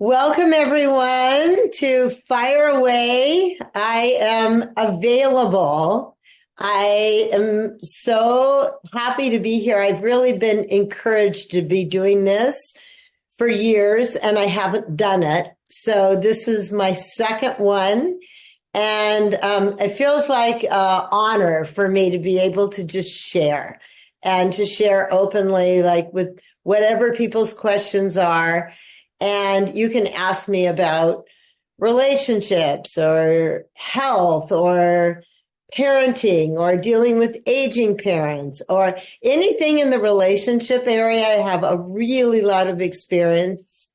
Welcome, everyone, to Fire Away. I am available. I am so happy to be here. I've really been encouraged to be doing this for years, and I haven't done it. So this is my second one. And it feels like an honor for me to be able to just share and to share openly, like with whatever people's questions are. And you can ask me about relationships or health or parenting or dealing with aging parents or anything in the relationship area. I have a really lot of experience,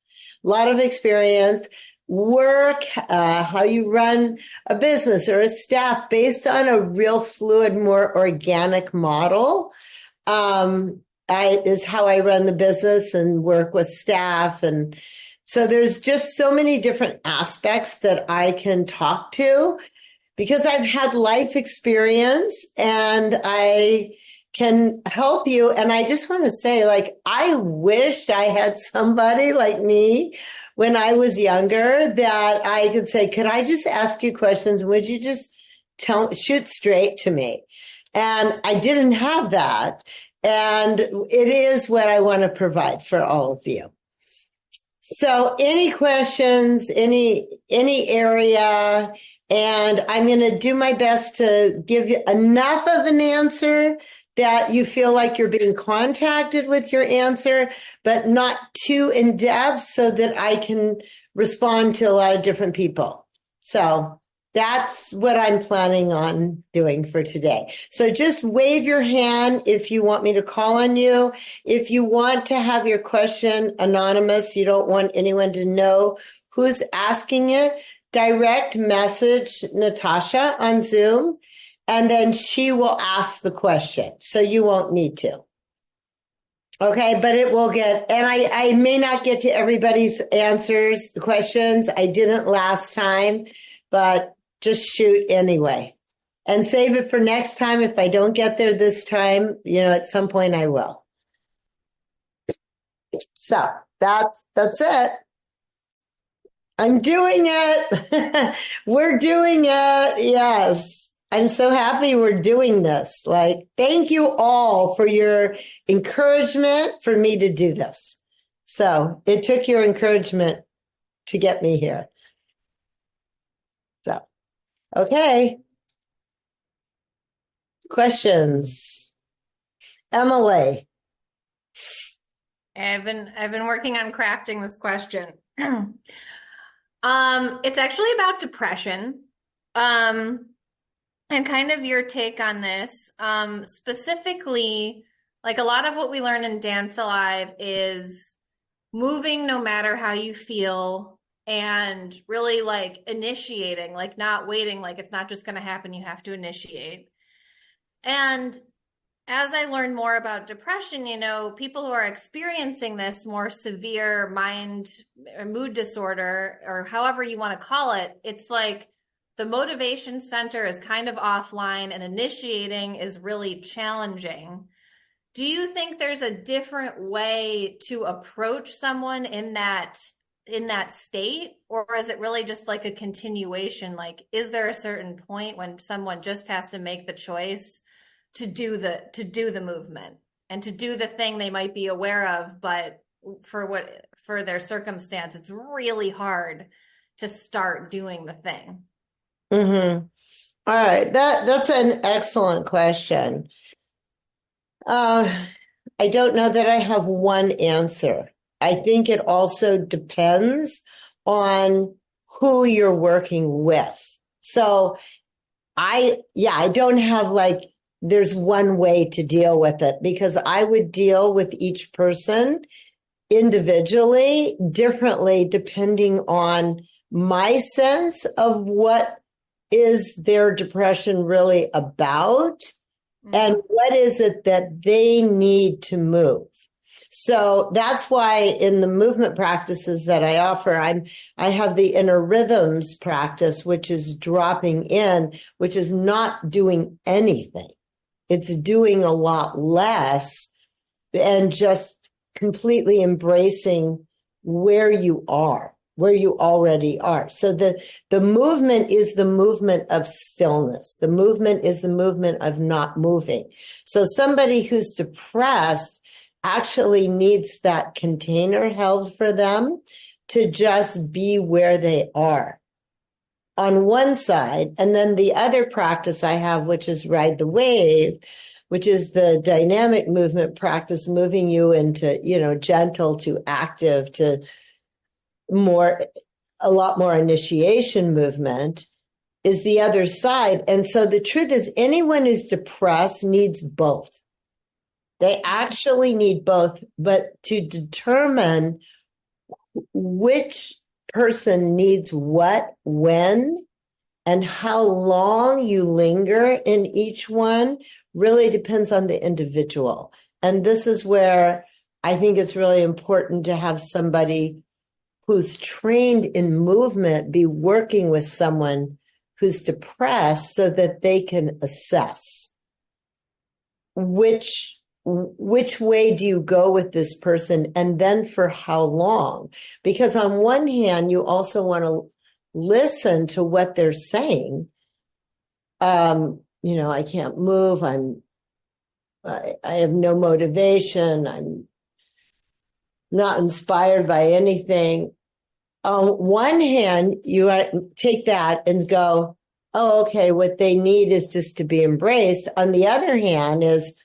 work, how you run a business or a staff based on a real fluid, more organic model. Is how I run the business and work with staff. And so there's just so many different aspects that I can talk to because I've had life experience and I can help you. And I just want to say, like, I wished I had somebody like me when I was younger that I could say, could I just ask you questions? Would you just shoot straight to me? And I didn't have that. And it is what I want to provide for all of you. So any questions, any area, and I'm going to do my best to give you enough of an answer that you feel like you're being contacted with your answer, but not too in depth so that I can respond to a lot of different people. So that's what I'm planning on doing for today. So just wave your hand if you want me to call on you. If you want to have your question anonymous, you don't want anyone to know who's asking it, direct message Natasha on Zoom, and then she will ask the question. So you won't need to. Okay, but it will get, and I may not get to everybody's questions. I didn't last time, but just shoot anyway and save it for next time. If I don't get there this time, at some point I will. So that's it. I'm doing it. We're doing it. Yes. I'm so happy we're doing this. Like, thank you all for your encouragement for me to do this. So it took your encouragement to get me here. So, okay. Questions? Emily. I've been working on crafting this question. It's actually about depression. And kind of your take on this. Specifically, like a lot of what we learn in Dance Alive is moving no matter how you feel and really like initiating, like not waiting, like it's not just going to happen. You have to initiate. And as I learn more about depression, people who are experiencing this more severe mind or mood disorder, or however you want to call it, it's like the motivation center is kind of offline and initiating is really challenging. Do you think there's a different way to approach someone in that state, or is it really just like a continuation? Like, is there a certain point when someone just has to make the choice to do the movement and to do the thing they might be aware of, but for their circumstance, it's really hard to start doing the thing? Mm-hmm. All right. That's an excellent question. I don't know that I have one answer. I think it also depends on who you're working with. So I don't have like, there's one way to deal with it because I would deal with each person individually differently depending on my sense of what is their depression really about and what is it that they need to move. So that's why in the movement practices that I offer, I have the inner rhythms practice, which is dropping in, which is not doing anything. It's doing a lot less and just completely embracing where you are. where you already are. So the movement is the movement of stillness. The movement is the movement of not moving. So somebody who's depressed actually needs that container held for them to just be where they are on one side. And then the other practice I have, which is ride the wave, which is the dynamic movement practice, moving you into, gentle to active to a lot more initiation movement, is the other side. And so the truth is, anyone who's depressed needs both. They actually need both, but to determine which person needs what, when, and how long you linger in each one really depends on the individual. And this is where I think it's really important to have somebody who's trained in movement be working with someone who's depressed so that they can assess which way do you go with this person, and then for how long. Because on one hand, you also want to listen to what they're saying. I can't move. I have no motivation. I'm not inspired by anything. On one hand, you take that and go, oh, okay, what they need is just to be embraced. On the other hand is,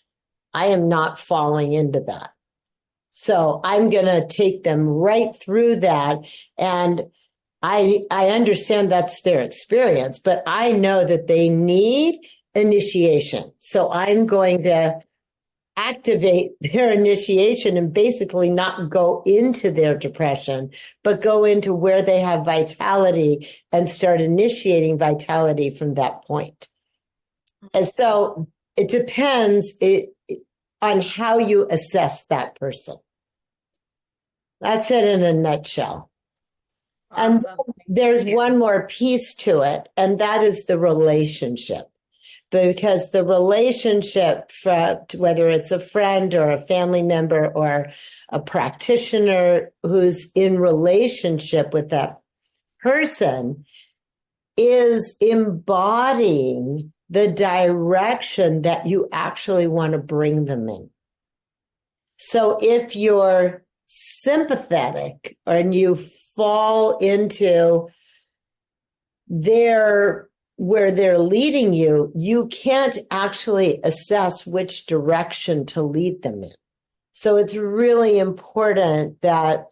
I am not falling into that. So I'm going to take them right through that. And I understand that's their experience, but I know that they need initiation. So I'm going to activate their initiation and basically not go into their depression, but go into where they have vitality and start initiating vitality from that point. And so it depends on how you assess that person. That's it in a nutshell. Awesome. And there's one more piece to it, and that is the relationship. Because the relationship, whether it's a friend or a family member or a practitioner who's in relationship with that person, is embodying the direction that you actually want to bring them in. So if you're sympathetic and you fall into where they're leading you, you can't actually assess which direction to lead them in. So it's really important that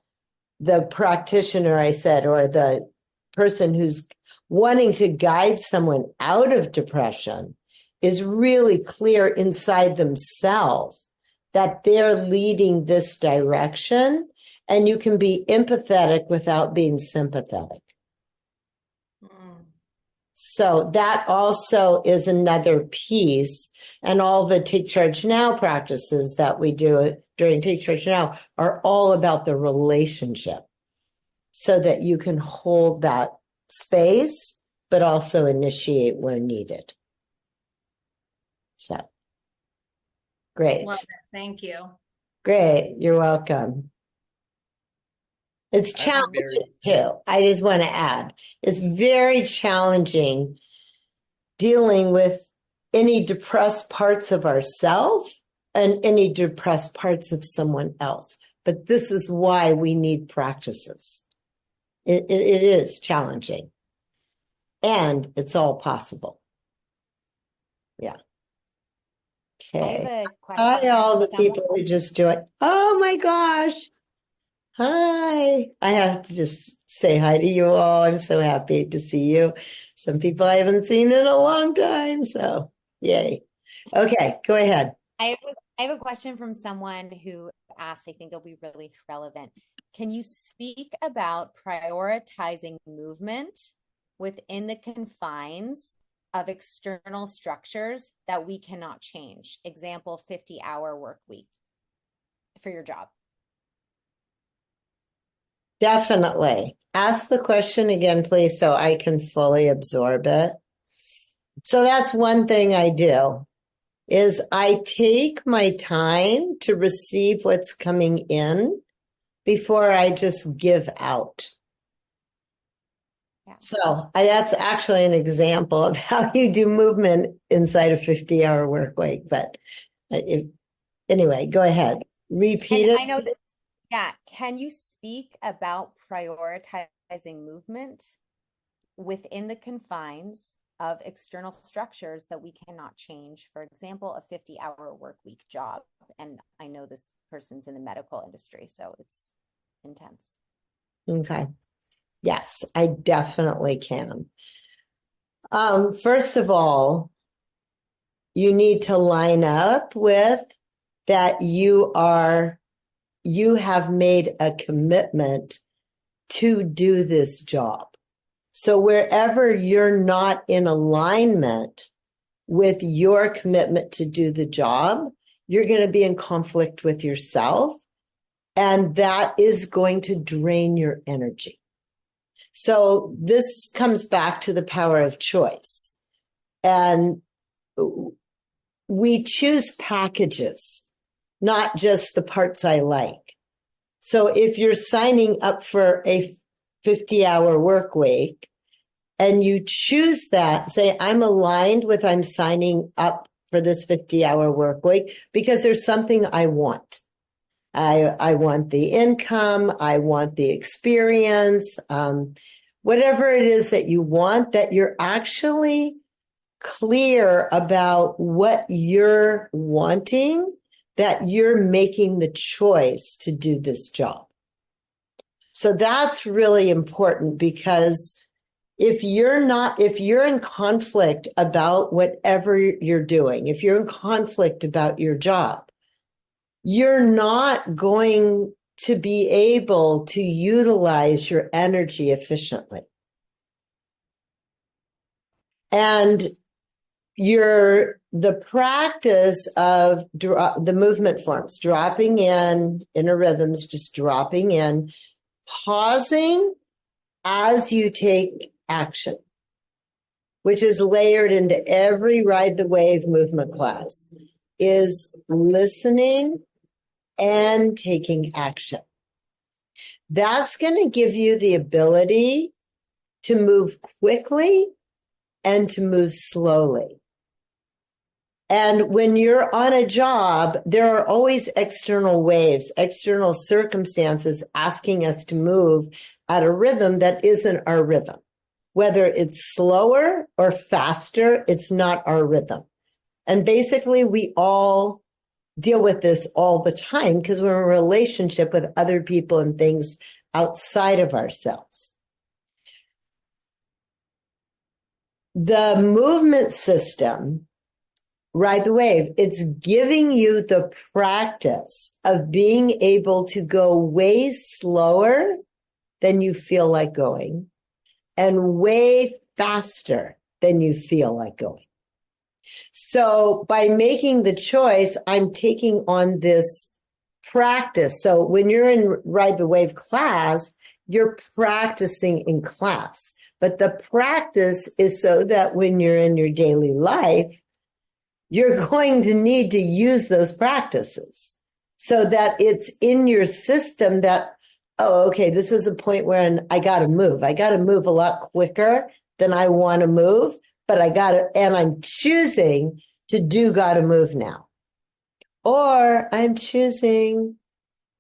the practitioner, I said, or the person who's wanting to guide someone out of depression is really clear inside themselves that they're leading this direction, and you can be empathetic without being sympathetic. So that also is another piece. And all the Take Charge Now practices that we do during Take Charge Now are all about the relationship so that you can hold that space, but also initiate where needed. So, great. Love it. Thank you. Great. You're welcome. It's challenging too. I just want to add, it's very challenging dealing with any depressed parts of ourselves and any depressed parts of someone else. But this is why we need practices. It is challenging. And it's all possible. Yeah. Okay. Hi, all the people who just joined. Oh my gosh. Hi. I have to just say hi to you all. I'm so happy to see you. Some people I haven't seen in a long time. So, yay. Okay, go ahead. I have a question from someone who asked, I think it'll be really relevant. Can you speak about prioritizing movement within the confines of external structures that we cannot change? Example, 50-hour work week for your job. Definitely. Ask the question again, please, so I can fully absorb it. So that's one thing I do, is I take my time to receive what's coming in before I just give out. Yeah. So that's actually an example of how you do movement inside a 50-hour work week. But anyway, go ahead. Repeat And it. I know that, yeah. Can you speak about prioritizing movement within the confines of external structures that we cannot change? For example, a 50-hour work week job. And I know this person's in the medical industry, so it's intense. Okay. Yes, I definitely can. First of all, you need to line up with that you have made a commitment to do this job. So wherever you're not in alignment with your commitment to do the job, you're going to be in conflict with yourself, and that is going to drain your energy. So this comes back to the power of choice. And we choose packages, not just the parts I like. So if you're signing up for a 50-hour work week and you choose that, say, I'm signing up for this 50-hour work week because there's something I want. I want the income. I want the experience. Whatever it is that you want, that you're actually clear about what you're wanting, that you're making the choice to do this job. So that's really important, because if you're in conflict about whatever you're doing, if you're in conflict about your job, you're not going to be able to utilize your energy efficiently. And the practice of the movement forms, dropping in inner rhythms, just dropping in, pausing as you take action, which is layered into every Ride the Wave movement class, is listening and taking action. That's going to give you the ability to move quickly and to move slowly. And when you're on a job, there are always external waves, external circumstances asking us to move at a rhythm that isn't our rhythm. Whether it's slower or faster, it's not our rhythm. And basically, we all deal with this all the time because we're in a relationship with other people and things outside of ourselves. The movement system, Ride the Wave, it's giving you the practice of being able to go way slower than you feel like going and way faster than you feel like going. So by making the choice, I'm taking on this practice. So when you're in Ride the Wave class, you're practicing in class. But the practice is so that when you're in your daily life, you're going to need to use those practices so that it's in your system that, oh, okay, this is a point where I got to move. I got to move a lot quicker than I want to move, but and I'm choosing to got to move now. Or I'm choosing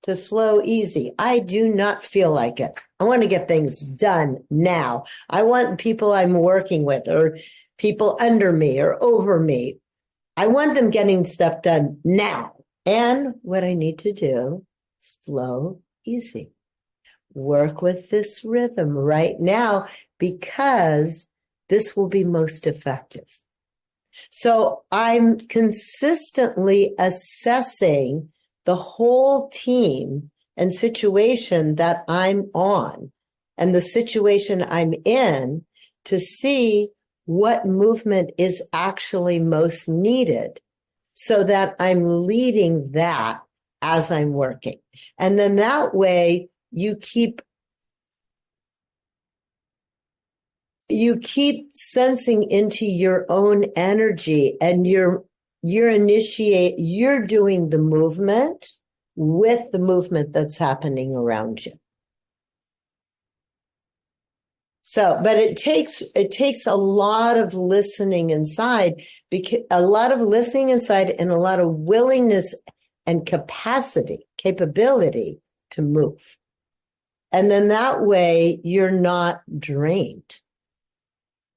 to flow easy. I do not feel like it. I want to get things done now. I want people I'm working with or people under me or over me, I want them getting stuff done now. And what I need to do is flow easy. Work with this rhythm right now because this will be most effective. So I'm consistently assessing the whole team and situation that I'm on and the situation I'm in to see what movement is actually most needed so that I'm leading that as I'm working. And then that way you keep sensing into your own energy and you're doing the movement with the movement that's happening around you. So, but it takes a lot of listening inside, because a lot of listening inside and a lot of willingness and capability to move. And then that way you're not drained.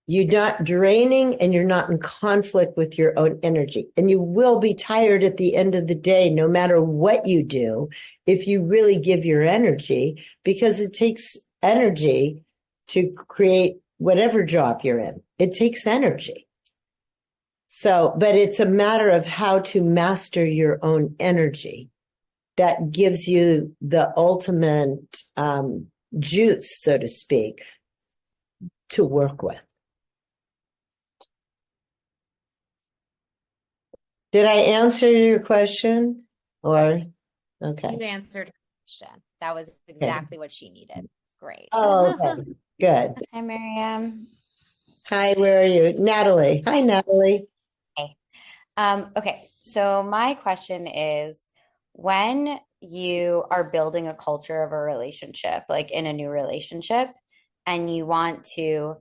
You're not draining and you're not in conflict with your own energy. And you will be tired at the end of the day, no matter what you do, if you really give your energy, because it takes energy to create whatever job you're in. It takes energy. So, but it's a matter of how to master your own energy that gives you the ultimate juice, so to speak, to work with. Did I answer your question? Or, okay. You answered her question. That was exactly what she needed. Great. Oh, okay. Good. Hi, Marianne. Hi, where are you? Natalie. Hi, Natalie. Hey. Okay, so my question is, when you are building a culture of a relationship, like in a new relationship, and you want to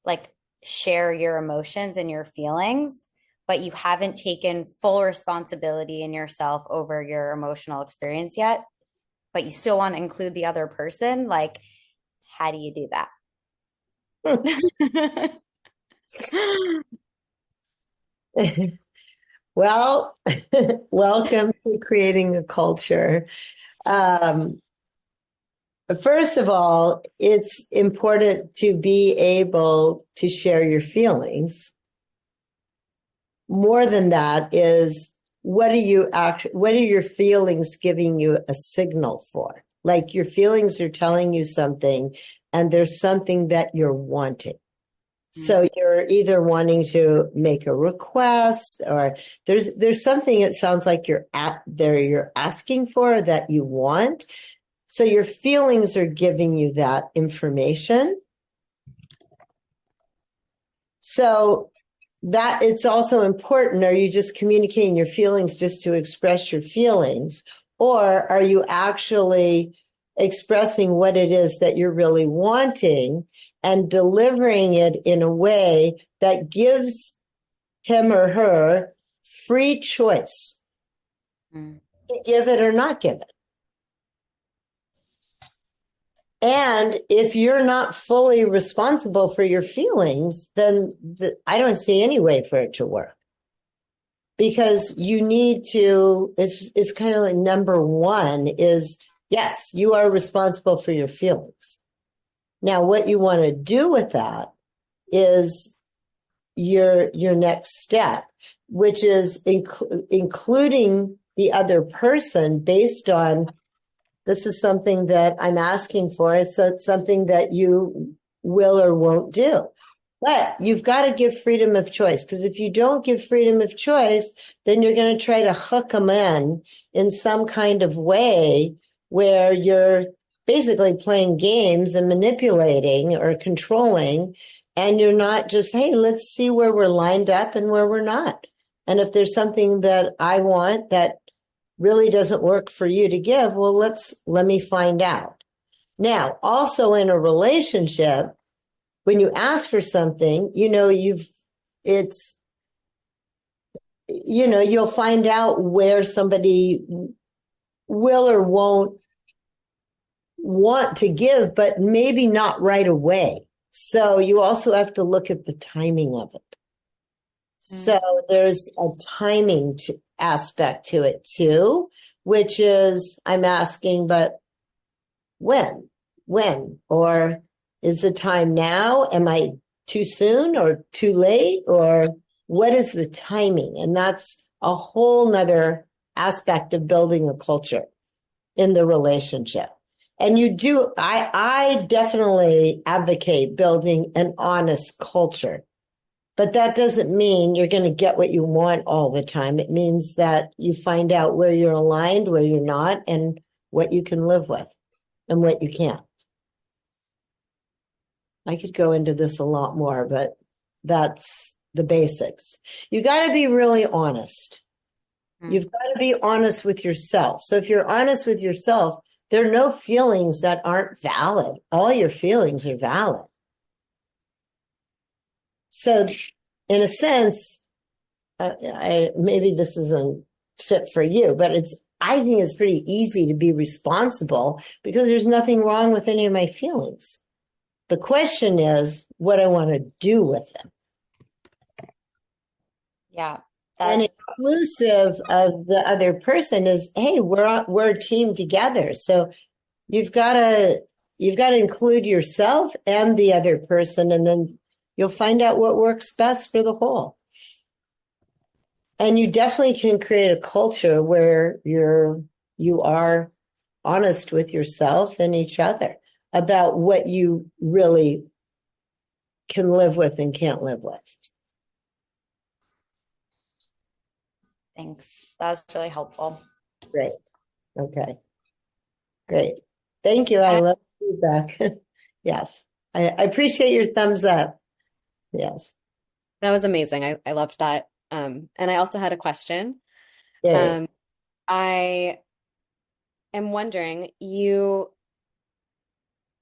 like share your emotions and your feelings, but you haven't taken full responsibility in yourself over your emotional experience yet, but you still want to include the other person, like, how do you do that? Well, welcome to creating a culture. First of all, it's important to be able to share your feelings. More than that is, what are your feelings giving you a signal for? Like, your feelings are telling you something, and there's something that you're wanting. So you're either wanting to make a request, or there's something it sounds like you're asking for, that you want. So your feelings are giving you that information. So that it's also important. Are you just communicating your feelings just to express your feelings? Or are you actually expressing what it is that you're really wanting and delivering it in a way that gives him or her free choice to give it or not give it? And if you're not fully responsible for your feelings, then I don't see any way for it to work. Because you need to, it's kind of like number one is, yes, you are responsible for your feelings. Now, what you want to do with that is your next step, which is including the other person based on, this is something that I'm asking for. So it's something that you will or won't do. But you've got to give freedom of choice, because if you don't give freedom of choice, then you're going to try to hook them in some kind of way where you're basically playing games and manipulating or controlling. And you're not just, hey, let's see where we're lined up and where we're not. And if there's something that I want that really doesn't work for you to give, well, let me find out. Now, also in a relationship, when you ask for something, you'll find out where somebody will or won't want to give, but maybe not right away. So you also have to look at the timing of it. So there's a timing aspect to it too, which is, I'm asking, but when, or is the time now? Am I too soon or too late? Or what is the timing? And that's a whole nother aspect of building a culture in the relationship. And I definitely advocate building an honest culture. But that doesn't mean you're going to get what you want all the time. It means that you find out where you're aligned, where you're not, and what you can live with and what you can't. I could go into this a lot more, but that's the basics. You got to be really honest. You've got to be honest with yourself. So if you're honest with yourself, there are no feelings that aren't valid. All your feelings are valid. So in a sense, maybe this isn't fit for you, but I think it's pretty easy to be responsible because there's nothing wrong with any of my feelings. The question is what I want to do with them. Yeah. And inclusive of the other person is, hey, we're a team together. So you've got to include yourself and the other person, and then you'll find out what works best for the whole. And you definitely can create a culture where you are honest with yourself and each other about what you really can live with and can't live with. Thanks. That was really helpful. Great. Okay. Great. Thank you. I love feedback. Yes. I appreciate your thumbs up. Yes. That was amazing. I loved that. And I also had a question. Yeah. I am wondering, you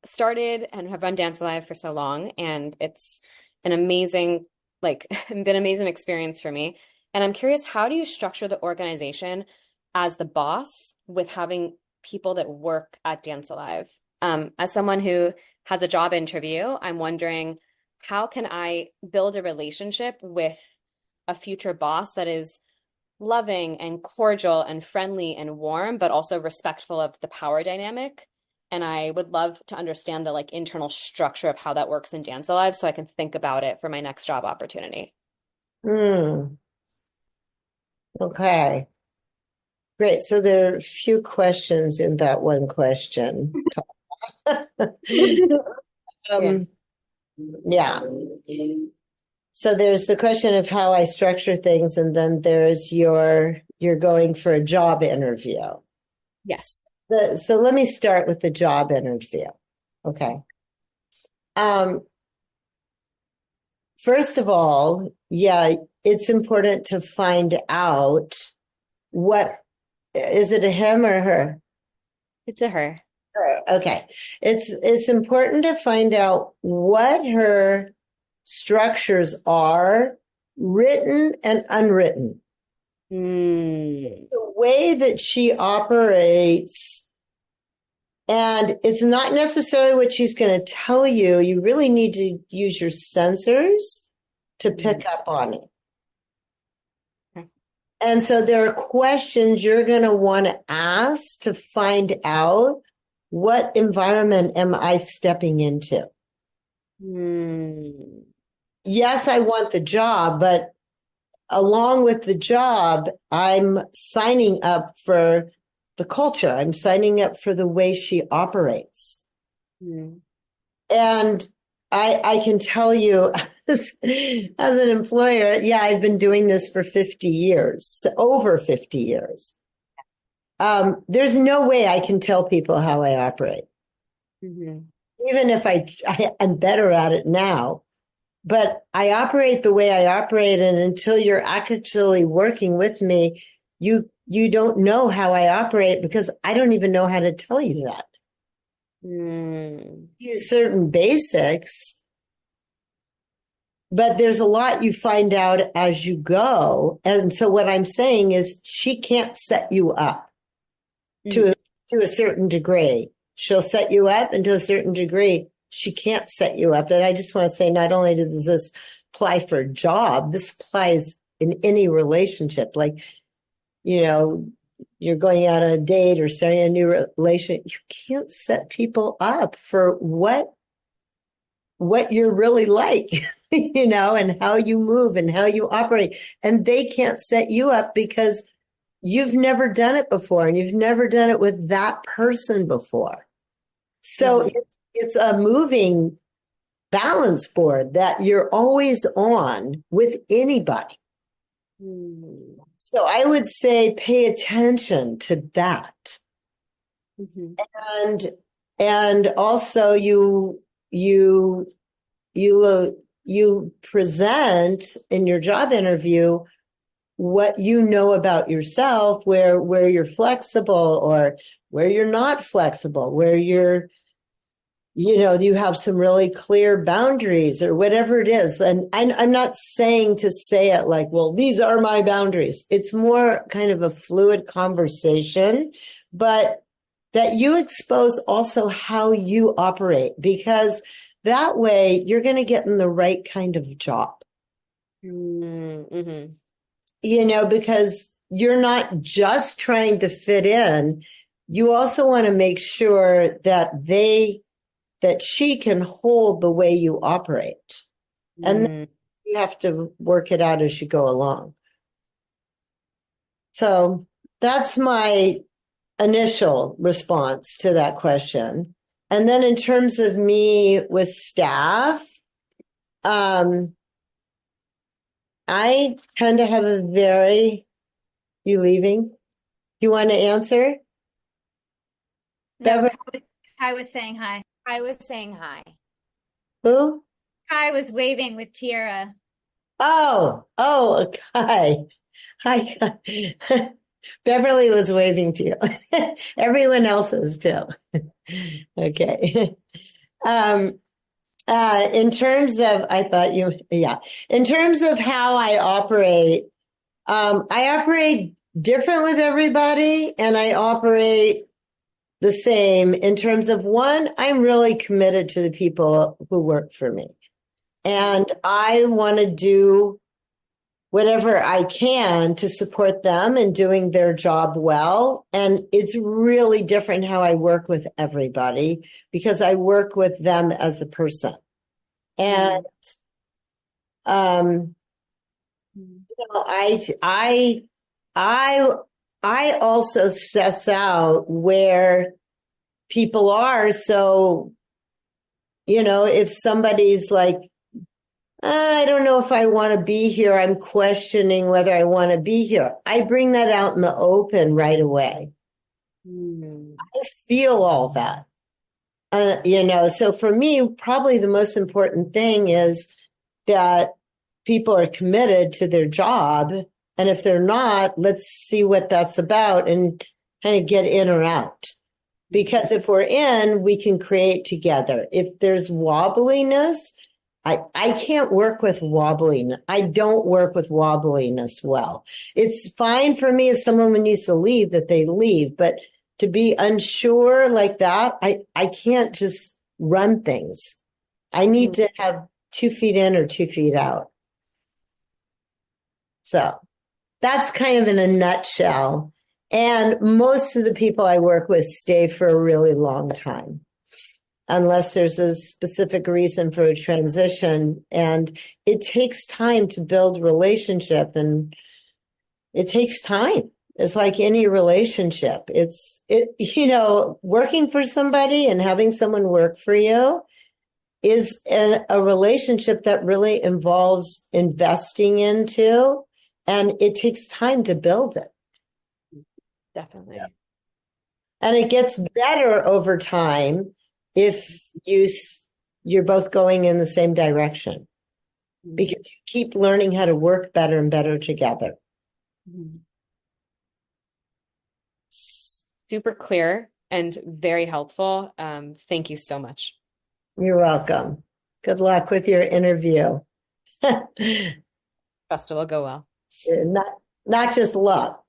started and have run Dance Alive for so long, and it's an amazing, been an amazing experience for me. And I'm curious, how do you structure the organization as the boss with having people that work at Dance Alive? As someone who has a job interview, I'm wondering, how can I build a relationship with a future boss that is loving and cordial and friendly and warm, but also respectful of the power dynamic? And I would love to understand the internal structure of how that works in Dance Alive so I can think about it for my next job opportunity. Okay. Great. So there are a few questions in that one question. Yeah. So there's the question of how I structure things, and then there's you're going for a job interview. Yes. So let me start with the job interview. Okay. First of all, yeah, it's important to find out is it a him or her? It's a her. Her. Okay. It's important to find out what her structures are, written and unwritten. The way that she operates, and it's not necessarily what she's going to tell you. You really need to use your sensors to pick up on it. And so there are questions you're going to want to ask to find out, what environment am I stepping into? Yes, I want the job, but along with the job, I'm signing up for the culture. I'm signing up for the way she operates. And I can tell you as an employer, yeah, I've been doing this for 50 years, over 50 years. There's no way I can tell people how I operate. Even if I'm better at it now. But I operate the way I operate, and until you're actually working with me, you don't know how I operate because I don't even know how to tell you that. Use certain basics, but there's a lot you find out as you go. And so what I'm saying is she can't set you up to a certain degree. She'll set you up, and to a certain degree, she can't set you up. And I just want to say, not only does this apply for a job, this applies in any relationship. You're going out on a date or starting a new relationship. You can't set people up for what you're really like, and how you move and how you operate. And they can't set you up because you've never done it before, and you've never done it with that person before. So it's a moving balance board that you're always on with anybody. So I would say pay attention to that. And also you present in your job interview what you know about yourself, where you're flexible or where you're not flexible, where you're you have some really clear boundaries or whatever it is. And I'm not saying to say it like, well, these are my boundaries. It's more kind of a fluid conversation, but that you expose also how you operate, because that way you're going to get in the right kind of job. Mm-hmm. Because you're not just trying to fit in. You also want to make sure that she can hold the way you operate. And then you have to work it out as you go along. So that's my initial response to that question. And then in terms of me with staff, I tend to have you leaving? You want to answer? No, Beverly? Kai was saying hi. I was saying hi. Who? Kai was waving with Tiara. Oh, hi. Hi. Beverly was waving to you. Everyone else is too. Okay. In terms of, in terms of how I operate different with everybody, and I operate the same in terms of one, I'm really committed to the people who work for me. And I want to do whatever I can to support them in doing their job well. And it's really different how I work with everybody because I work with them as a person. And I also suss out where people are. So, if somebody's like, I don't know if I want to be here, I'm questioning whether I want to be here, I bring that out in the open right away. I feel all that. So for me, probably the most important thing is that people are committed to their job. And if they're not, let's see what that's about and kind of get in or out. Because if we're in, we can create together. If there's wobbliness, I can't work with wobbliness. I don't work with wobbliness well. It's fine for me if someone needs to leave, that they leave. But to be unsure like that, I can't just run things. I need to have 2 feet in or 2 feet out. So that's kind of in a nutshell. And most of the people I work with stay for a really long time, unless there's a specific reason for a transition. And it takes time to build relationship, and it takes time. It's like any relationship. Working for somebody and having someone work for you is a relationship that really involves investing into, and it takes time to build it. Definitely. And it gets better over time if you're both going in the same direction, because you keep learning how to work better and better together. Super clear and very helpful. Thank you so much. You're welcome. Good luck with your interview. Trust it will go well. Not just luck,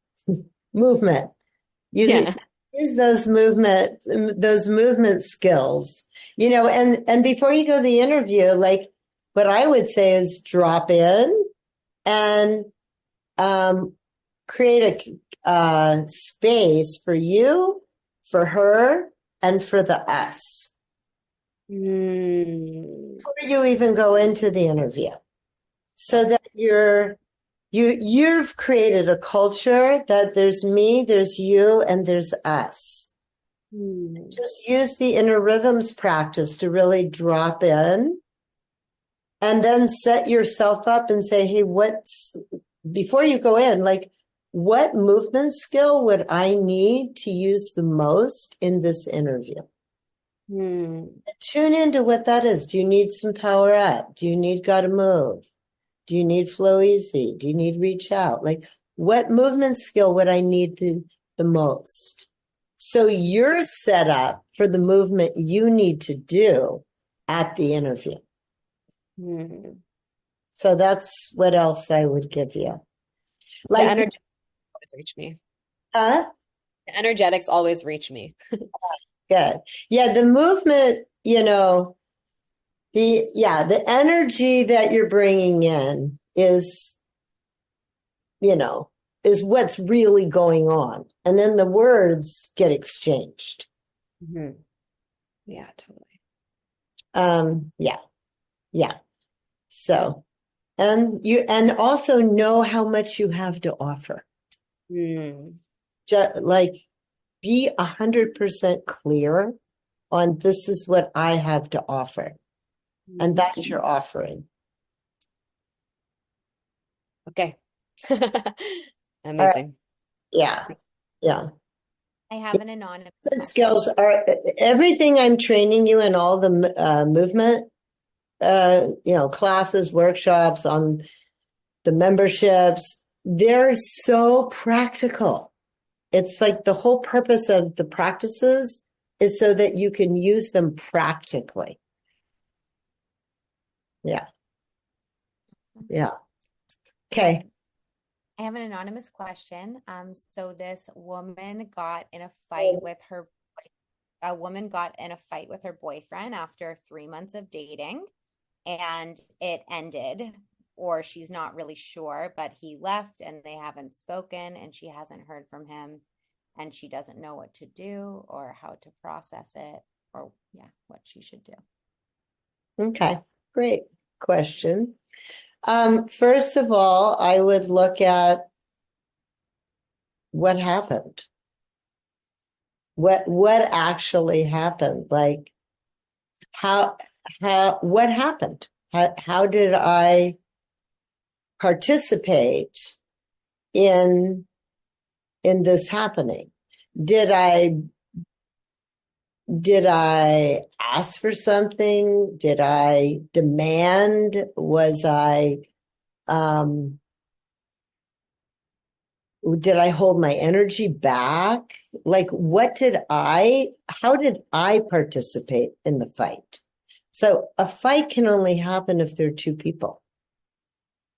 movement. Use those movement skills, and before you go to the interview, like what I would say is drop in and create a space for you, for her, and for the us. Before you even go into the interview, so that you've created a culture that there's me, there's you, and there's us. Just use the inner rhythms practice to really drop in, and then set yourself up and say, hey, before you go in, like, what movement skill would I need to use the most in this interview? Tune into what that is. Do you need some power up? Do you need gotta move? Do you need flow easy? Do you need reach out? Like, what movement skill would I need the most? So you're set up for the movement you need to do at the interview. Hmm. So that's what else I would give you. The Like, energy always reach me. huh? The energetics always reach me. Good. Yeah, the movement, the energy that you're bringing in is what's really going on. And then the words get exchanged. Hmm. Yeah, totally. Yeah. Yeah. So, and also know how much you have to offer. Mm. Just like be 100% clear on this is what I have to offer. And that's your offering. Okay. All right. Amazing. Yeah. Yeah. I have an anonymous question. Skills are everything I'm training you in all the movement, classes, workshops, on the memberships. They're so practical. It's like the whole purpose of the practices is so that you can use them practically. Yeah. Yeah. Okay. I have an anonymous question. So this woman got in a fight with her boyfriend after 3 months of dating, and it ended, or she's not really sure, but he left and they haven't spoken and she hasn't heard from him and she doesn't know what to do or how to process it or what she should do. Okay. Great question. First of all, I would look at what happened. What actually happened? Like what happened? How did I participate in this happening? Did I ask for something? Did I demand? Did I hold my energy back? Like, how did I participate in the fight? So a fight can only happen if there are two people.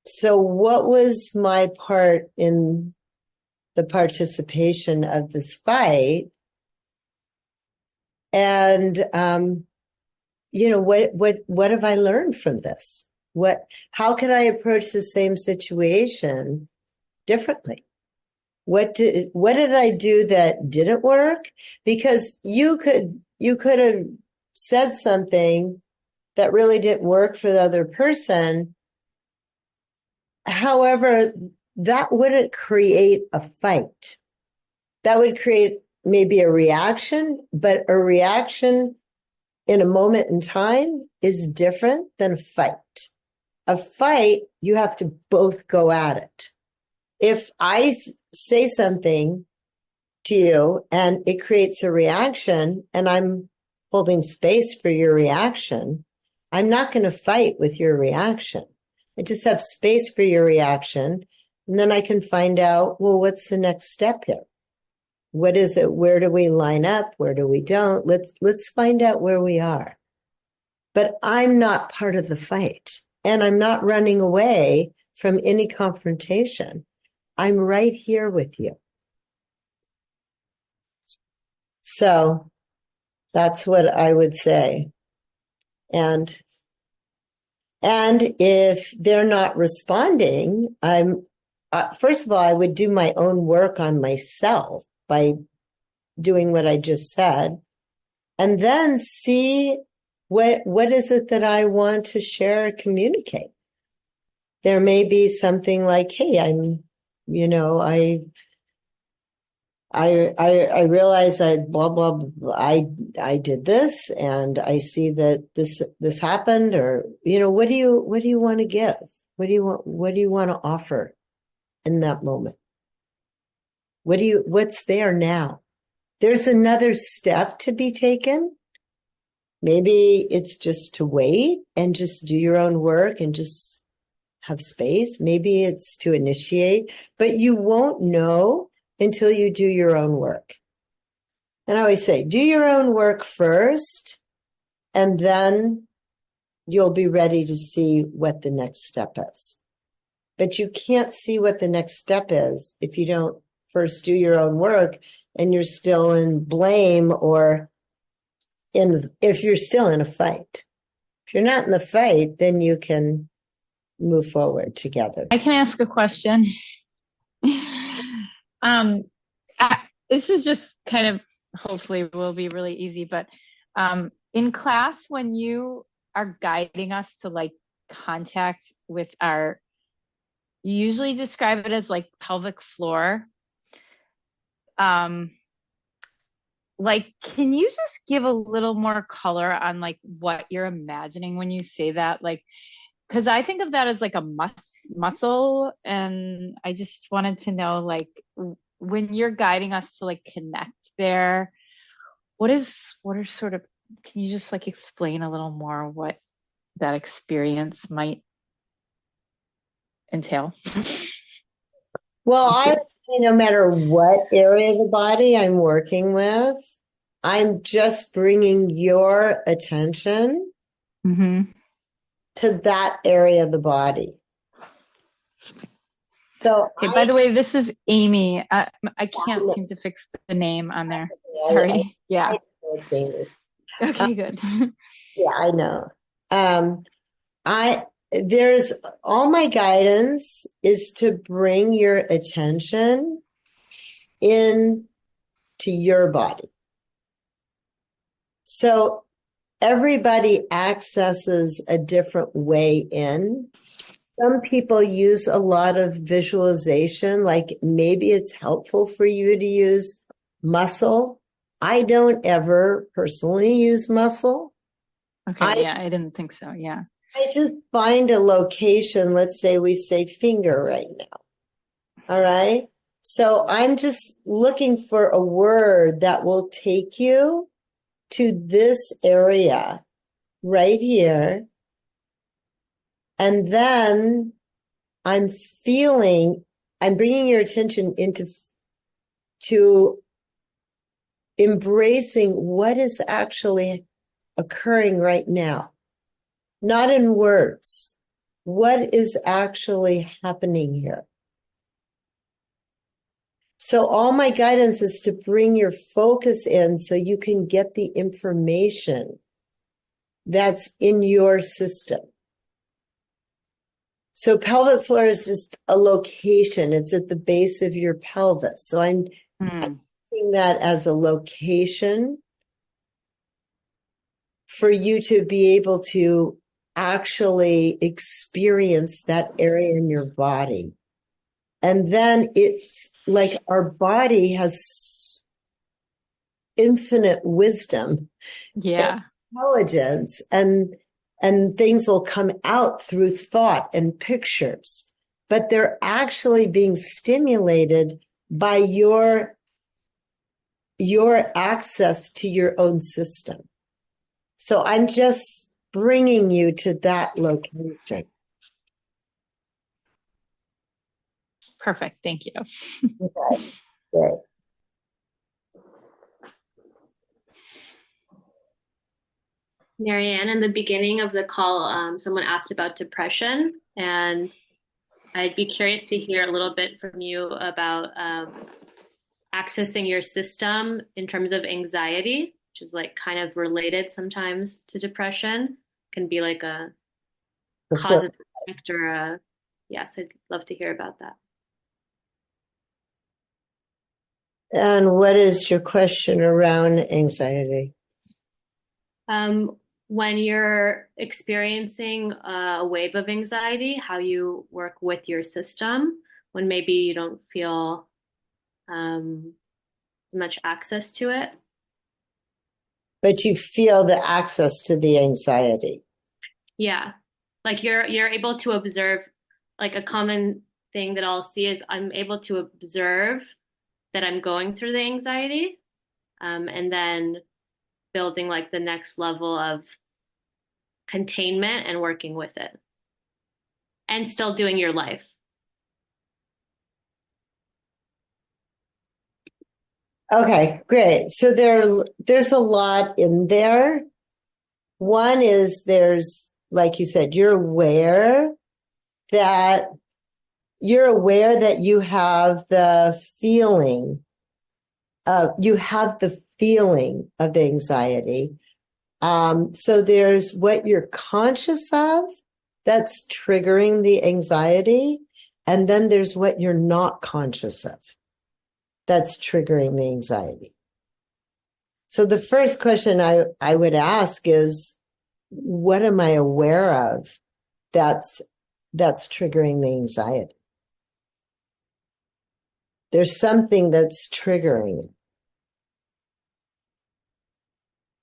So what was my part in the participation of this fight? And, what have I learned from this? How can I approach the same situation differently? What did I do that didn't work? Because you could have said something that really didn't work for the other person. However, that wouldn't create a fight. That would create maybe a reaction, but a reaction in a moment in time is different than a fight. A fight, you have to both go at it. If I say something to you and it creates a reaction and I'm holding space for your reaction, I'm not going to fight with your reaction. I just have space for your reaction. And then I can find out, well, what's the next step here? What is it? Where do we line up? Where do we don't? Let's find out where we are. But I'm not part of the fight and I'm not running away from any confrontation. I'm right here with you. So that's what I would say. And if they're not responding, first of all, I would do my own work on myself by doing what I just said, and then see what is it that I want to share or communicate. There may be something like, hey, I realize that blah blah blah, I did this and I see that this happened, or what do you want to give? What do you want to offer in that moment? What's there now? There's another step to be taken. Maybe it's just to wait and just do your own work and just have space. Maybe it's to initiate, but you won't know until you do your own work. And I always say, do your own work first, and then you'll be ready to see what the next step is. But you can't see what the next step is if you don't first do your own work and you're still in blame or if you're still in a fight. If you're not in the fight, then you can move forward together. I can ask a question. This is just kind of hopefully will be really easy, but in class, when you are guiding us to like contact with our, you usually describe it as like pelvic floor. Like, can you just give a little more color on like what you're imagining when you say that? Like, because I think of that as like a muscle, and I just wanted to know, like, when you're guiding us to like connect there, what are sort of, can you just like explain a little more what that experience might entail? Well, I would say no matter what area of the body I'm working with, I'm just bringing your attention to that area of the body. So, okay, by the way, this is Amy. I can't seem to fix the name on there. Sorry. Yeah. It's Amy. Okay, good. Yeah, I know. There's all my guidance is to bring your attention in to your body. So everybody accesses a different way in. Some people use a lot of visualization, like maybe it's helpful for you to use muscle. I don't ever personally use muscle. Okay, yeah, I didn't think so. Yeah. I just find a location, let's say we say finger right now. All right. So I'm just looking for a word that will take you to this area right here. And then I'm bringing your attention to embracing what is actually occurring right now. Not in words. What is actually happening here? So all my guidance is to bring your focus in so you can get the information that's in your system. So pelvic floor is just a location. It's at the base of your pelvis. So I'm seeing that as a location for you to be able to actually experience that area in your body. And then it's like our body has infinite wisdom, intelligence, and things will come out through thought and pictures, but they're actually being stimulated by your access to your own system. So I'm just bringing you to that location. Perfect. Thank you. Okay. Great. Mariane, in the beginning of the call, someone asked about depression, and I'd be curious to hear a little bit from you about accessing your system in terms of anxiety, which is like kind of related sometimes to depression. Can be like a cause and effect or a, yes, I'd love to hear about that. And what is your question around anxiety? When you're experiencing a wave of anxiety, how you work with your system when maybe you don't feel as much access to it. But you feel the access to the anxiety. Yeah. Like you're able to observe, like a common thing that I'll see is I'm able to observe that I'm going through the anxiety, and then building like the next level of containment and working with it and still doing your life. Okay, great. So there's a lot in there. One is there's, like you said, that you're aware that you have the feeling of the anxiety. So there's what you're conscious of that's triggering the anxiety. And then there's what you're not conscious of that's triggering the anxiety. So the first question I would ask is, what am I aware of that's triggering the anxiety? There's something that's triggering it.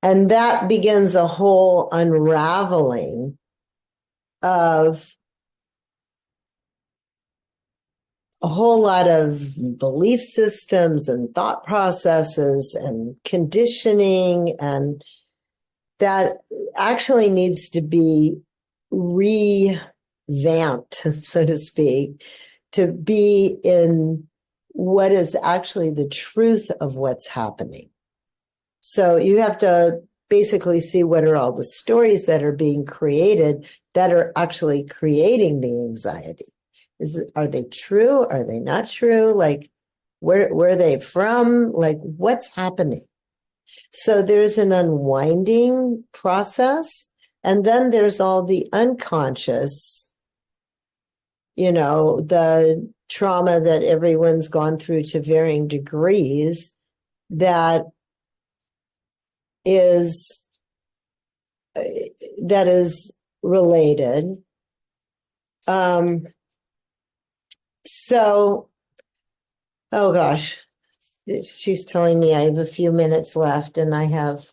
And that begins a whole unraveling of a whole lot of belief systems and thought processes and conditioning, and that actually needs to be revamped, so to speak, to be in what is actually the truth of what's happening. So you have to basically see what are all the stories that are being created that are actually creating the anxiety. Are they true? Are they not true? Like, where are they from? Like, what's happening? So there's an unwinding process. And then there's all the unconscious, the trauma that everyone's gone through to varying degrees that is related. So, oh gosh, she's telling me I have a few minutes left, and I have,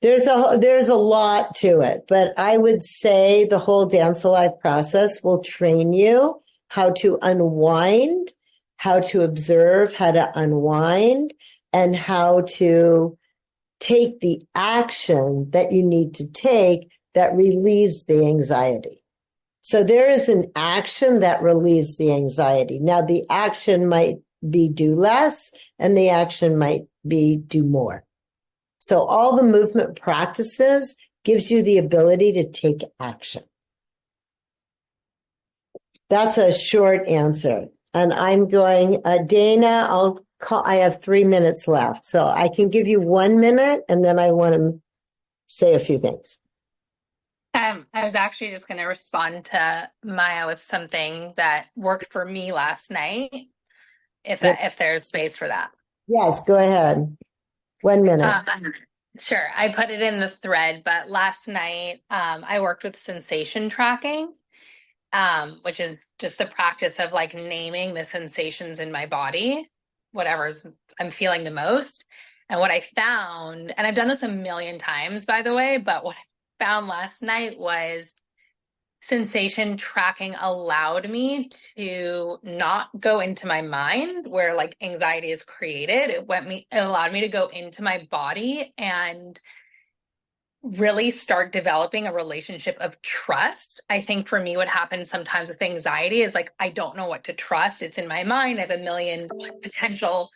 there's a lot to it, but I would say the whole Dance Alive process will train you how to unwind, how to observe, how to unwind, and how to take the action that you need to take that relieves the anxiety. So there is an action that relieves the anxiety. Now, the action might be do less, and the action might be do more. So all the movement practices gives you the ability to take action. That's a short answer. And I'm going, Dana, I have 3 minutes left. So I can give you 1 minute, and then I want to say a few things. I was actually just going to respond to Maya with something that worked for me last night, if there's space for that. Yes, go ahead. 1 minute. Sure. I put it in the thread, but last night I worked with sensation tracking, which is just the practice of like naming the sensations in my body, whatever's I'm feeling the most. And what I found, and I've done this a million times, by the way, but what I found last night was sensation tracking allowed me to not go into my mind where like anxiety is created. It allowed me to go into my body and really start developing a relationship of trust. I think for me, what happens sometimes with anxiety is like, I don't know what to trust. It's in my mind. I have a million potential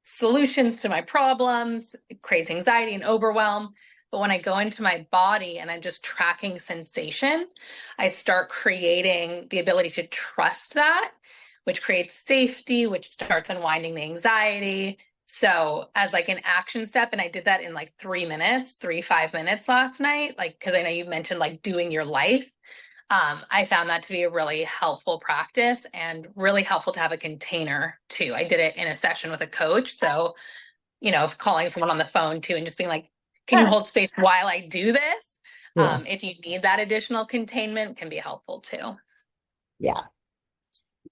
solutions to my problems. It creates anxiety and overwhelm. But when I go into my body and I'm just tracking sensation, I start creating the ability to trust that, which creates safety, which starts unwinding the anxiety. So as like an action step, and I did that in like 5 minutes last night, like, because I know you mentioned like doing your life. I found that to be a really helpful practice and really helpful to have a container too. I did it in a session with a coach. So, calling someone on the phone too and just being like, can you hold space while I do this? Yeah. If you need that additional containment, can be helpful too. Yeah.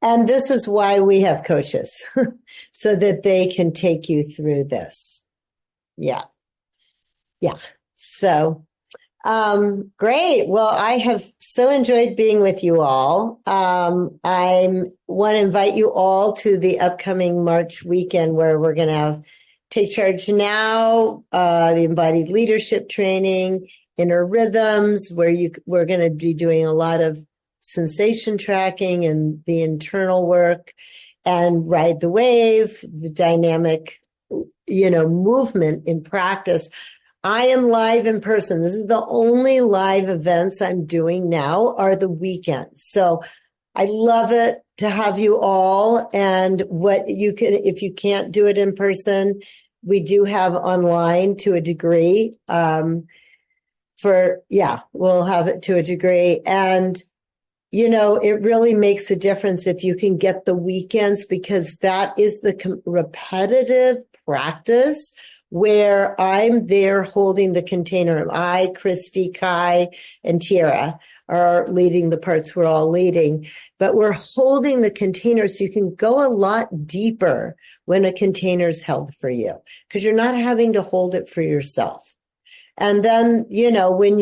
And this is why we have coaches, so that they can take you through this. Yeah. Yeah. So, great. Well, I have so enjoyed being with you all. I want to invite you all to the upcoming March weekend where we're going to have Take Charge Now, the embodied leadership training, inner rhythms, where we're going to be doing a lot of sensation tracking and the internal work. and ride the wave, the dynamic, movement in practice. I am live in person. This is the only live events I'm doing now are the weekends. So I love it to have you all. And what you can, if you can't do it in person, we do have online to a degree. We'll have it to a degree. And, it really makes a difference if you can get the weekends, because that is the repetitive practice where I'm there holding the container. I, Christy, Kai, and Tiara are leading the parts we're all leading, but we're holding the container so you can go a lot deeper when a container is held for you, because you're not having to hold it for yourself. And then, when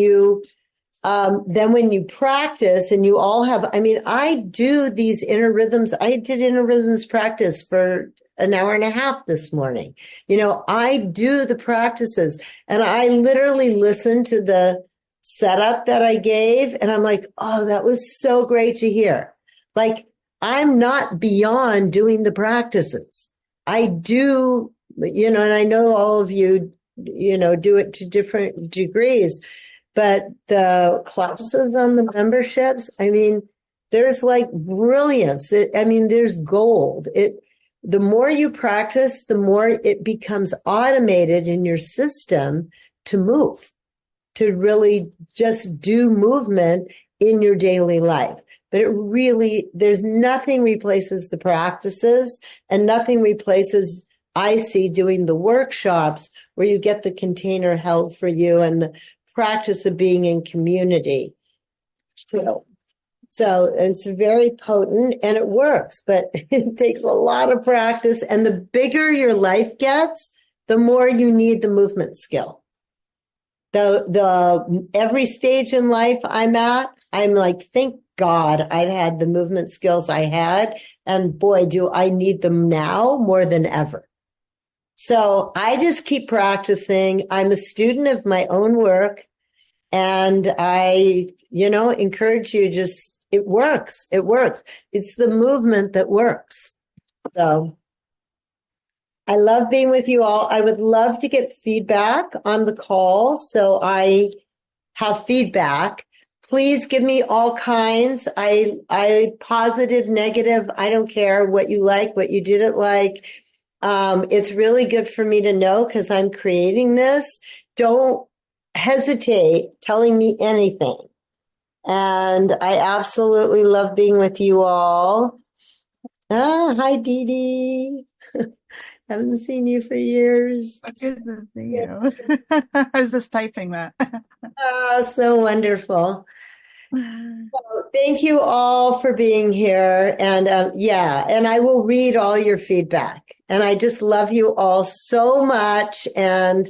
you practice and you all have, I do these inner rhythms. I did inner rhythms practice for an hour and a half this morning. I do the practices and I literally listen to the setup that I gave. And I'm like, oh, that was so great to hear. Like, I'm not beyond doing the practices. I do, and I know all of you, do it to different degrees. But the classes on the memberships, there's like brilliance. There's gold. The more you practice, the more it becomes automated in your system to move, to really just do movement in your daily life. But there's nothing replaces the practices, and nothing replaces, I see, doing the workshops where you get the container held for you and the practice of being in community. So it's very potent and it works, but it takes a lot of practice. And the bigger your life gets, the more you need the movement skill. The every stage in life I'm at, I'm like, thank God I've had the movement skills I had. And boy, do I need them now more than ever. So I just keep practicing. I'm a student of my own work, and I, encourage you, it works. It works. It's the movement that works. So I love being with you all. I would love to get feedback on the call. So I have feedback. Please give me all kinds. I positive, negative. I don't care what you like, what you didn't like. It's really good for me to know because I'm creating this. Don't hesitate telling me anything. And I absolutely love being with you all. Hi, Dee Dee. Haven't seen you for years. Good to see you. I was just typing that. Oh, so wonderful. So thank you all for being here. And and I will read all your feedback. And I just love you all so much. And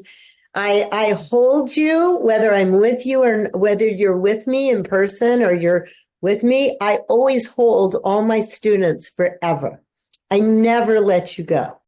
I hold you, whether I'm with you or whether you're with me in person or you're with me. I always hold all my students forever. I never let you go.